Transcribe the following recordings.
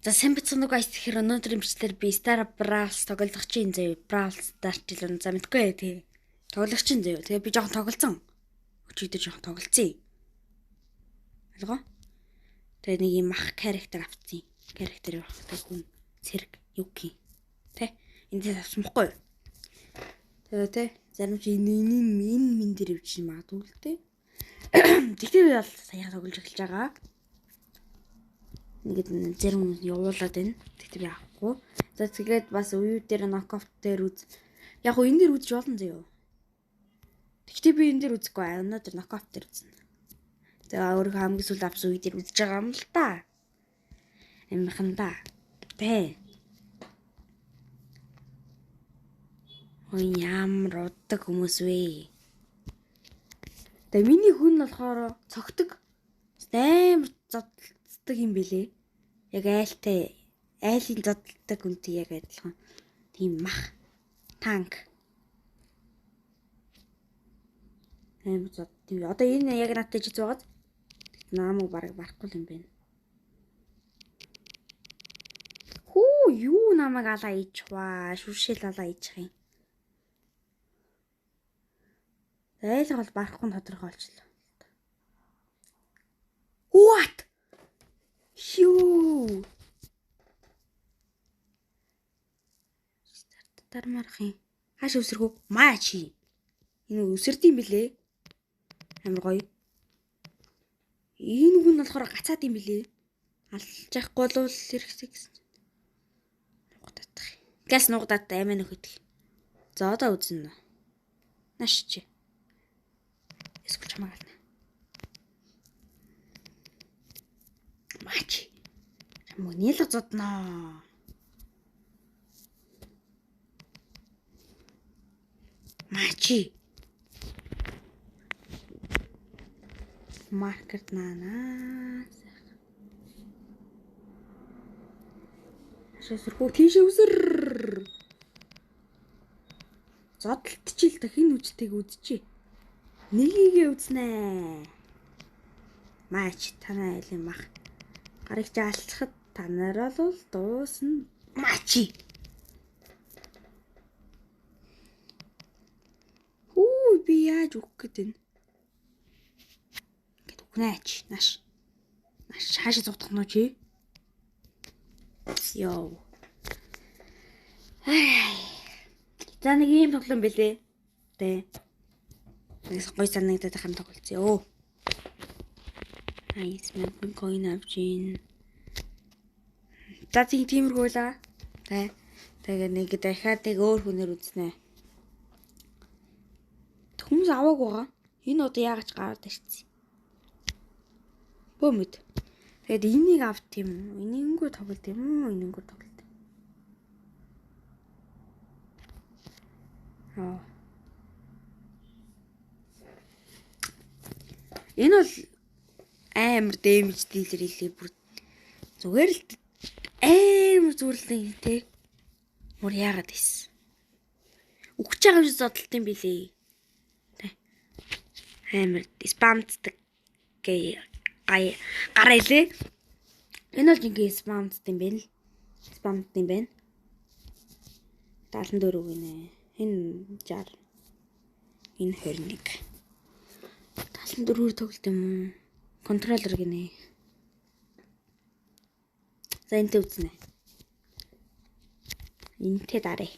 За сайн бацхан уу guys, тэгэхээр өнөөдөр имчтэр би Star Brawls тоглох чинь заяа. Brawl Stars жилэн за мэдгүй тий. Тоглох чинь заяа. Тэгээ би жоохон тоглолцсон. Өчигдөр жоохон тоглолцсон. Алгаа. Тэгээ нэг юм ах character авцсан. Character авахтай хүн цэрэг юки. Тэ. Энд авсмахгүй. Тэгээ тэ. Зарим чи энэ дээр өвч магадгүй л тэ. Тэгтээ би бол саяхан тоглож эхэлж байгаа. Нэг зэрэг явуулаад байна. Тэгтээ би авахгүй. За тэгээд бас уу дээр knockoff дээр үз. Яг уу энэ дээр үзэж болно заяа. Тэгтээ би энэ дээр үзэхгүй. Өнөөдөр knockoff дээр үзнэ. За өөрөө хамгийн сүүл авсан үе дээр үзэж байгаа юм л та. Амарханда. Тэ. Ой ямар удаа хүмүүс вэ. Тэгээ миний хүн болохоор цогтөг. Амар зодтолдог юм бэлээ. Яг айлтай айлын зодтолдог үнтэй яг адилхан. Тийм мах. Танк. Амар зод. Тийм. Одоо энэ яг надтай жиж байгаад наамыг бараг барахгүй юм байна. Хүү юу намайг алаа ичваа. Шүршээл алаа ичх юм. Айлга бол барахгүй нь тодорхой болчихлоо. What? Юу? Тармарх юм. Хааш өсөргөө? Маа чи. Энэ өсөрд юм бэлээ. Амар гоё. Энэ хүн болохоор гацаад юм бэлээ. Алж яахгүй бол хэрэгтэй гэсэн. Нугатах. Газ нугатаад аймаа нөхөдөл. За одоо үзнэ. Наш чи. Эсвэл чамаагаална. Мач. Мөнийл зодноо. Мачи. Маркет нанаа. Шэсэрхүү тийш үсэр. Зодтолтчил дахин үжтэйг үдчихэ. Нэгийг үзнэ. Мач танаа айлын мах. Гарыг жаалцахад та нар бол дуусна. Мачи. Хүү би яаж өгөх гээд байна? Ингээд өгнөөч. Наш. Наш хаашаа зогдох нь чи? Йоо. За нэг юм тоглоом бэлээ. Тэ. Нэг гой санагдаад хам тоглолцъё. Өө. Айс мэн коин авчин. За тиймэрхүү л. Тэ. Тэгээ нэг дахиад нэг өөр хүнээр үзнэ. Хүмүүс аваагүй байгаа. Энэ удаа яагаад ч гараад ирсэн. Бөөмөд. Тэгээд энийг авт юм уу? Энийгөө тоглолт юм уу? Энийгөө тоглолт. Аа. Энэ бол амар дэмэж дилэр илээ бүр зүгээр л амар зүрлэн тий. Мөр яагаад ийс. Өгч байгаа юм зодтолт юм билээ. Тий. Амар спамддаг гээ гараа илээ. Энэ бол жинхэнэ спамд юм байна л. Спамд юм байна. 74 гинэ. Энэ 60. Энэ 21. 74-ээр тоглолт юм уу? Контроллер гинэ. За энтэй үзнэ. Энтэй дараа.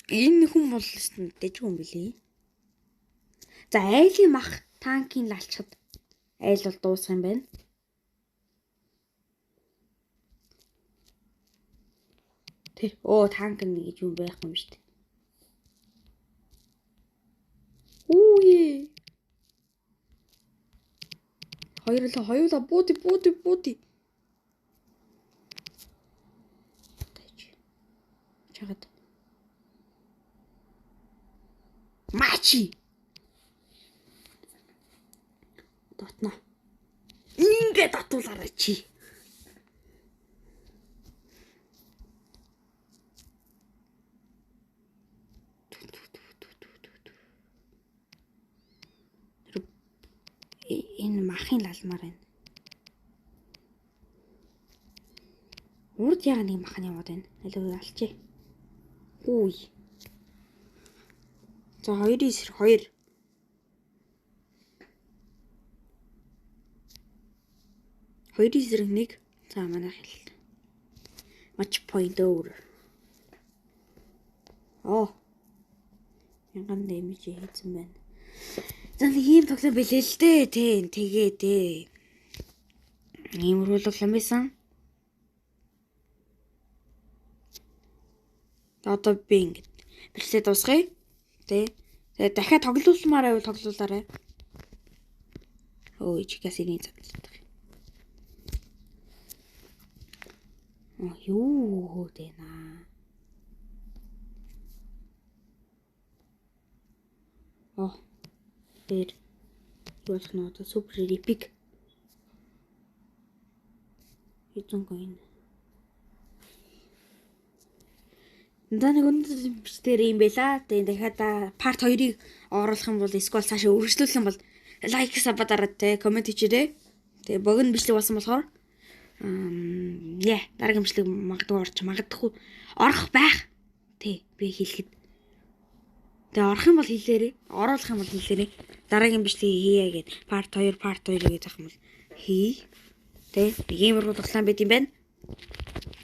Энэ хүн бол дэжгүй юм билий. За айлын мах танкийн лалчхад айл бол дуусах юм байна. Тэ. Оо танк нэг юм байх юм шүү дээ. Үе. Хоёулаа бууди. Чагаад. Мачи. Дотно. Ингээд татуулаарай чи. Энэ махын лалмаар байна. Урд яга нэг махан яваад байна. Алуу алчээ. Үгүй. За 2-ийн эсрэг 2. Хоёрын эсрэг 1. За манай хэл. Match point over. Янган дэмэж хийсэн байна. За нэг ийм тоглоом билээ л дээ. Тэгээ дээ. Ийм руулглам байсан. Одоо би ингэж бэлсээ дуусгая. Тэгээ дахиад тоглуулмаар байвал тоглуулаарай. Чигээс энийг задлаад. Юу хөөдэнэ. Тэр болох нь одоо супер эпик. Хэзэн гоо. За нэг өндөр бичгээр юм байла. Тэгээ дахиад part 2-ыг оруулах юм бол эсвэл цаашаа үргэлжлүүлэх юм бол лайк сабадараад те комент хийчээрэй. Тэгээ богино бичлэг болсон болохоор дараагийн бичлэг магадгүй орох байх. Тий, би хэлэхэд. Тэгээ орох юм бол хэлээрэй. Оруулах юм бол хэлээрэй. Дараагийн бичлэгийг хийе гэд part 2 гэж ах юм бол хий. Тэ ийм руулгалаа байт юм байна.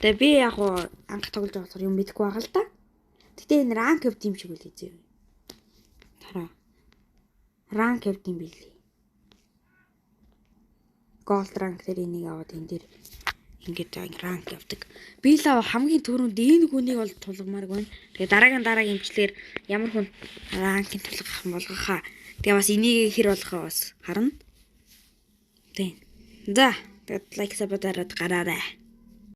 Тэгээ би яг анх тоглож байгаа болохоор юм мэдэхгүй байгаа л да. Гэтэ энэ rank of team шиг үл хийзээ. Тараа. Rank of team билээ. Gold rank дээр энийг аваад энэ дээр ингээд rank явдаг. Би л хамгийн түрүүнд энэ хүнийг бол тулгамаар гэн. Тэгээ дараагийн имчлэр ямар хүн rank-ын тулгах юм болгохаа. Тэгээ бас энийг хэр болгохоо бас харна. Тэ. За, тэгээд лайк сабадараад гараарай.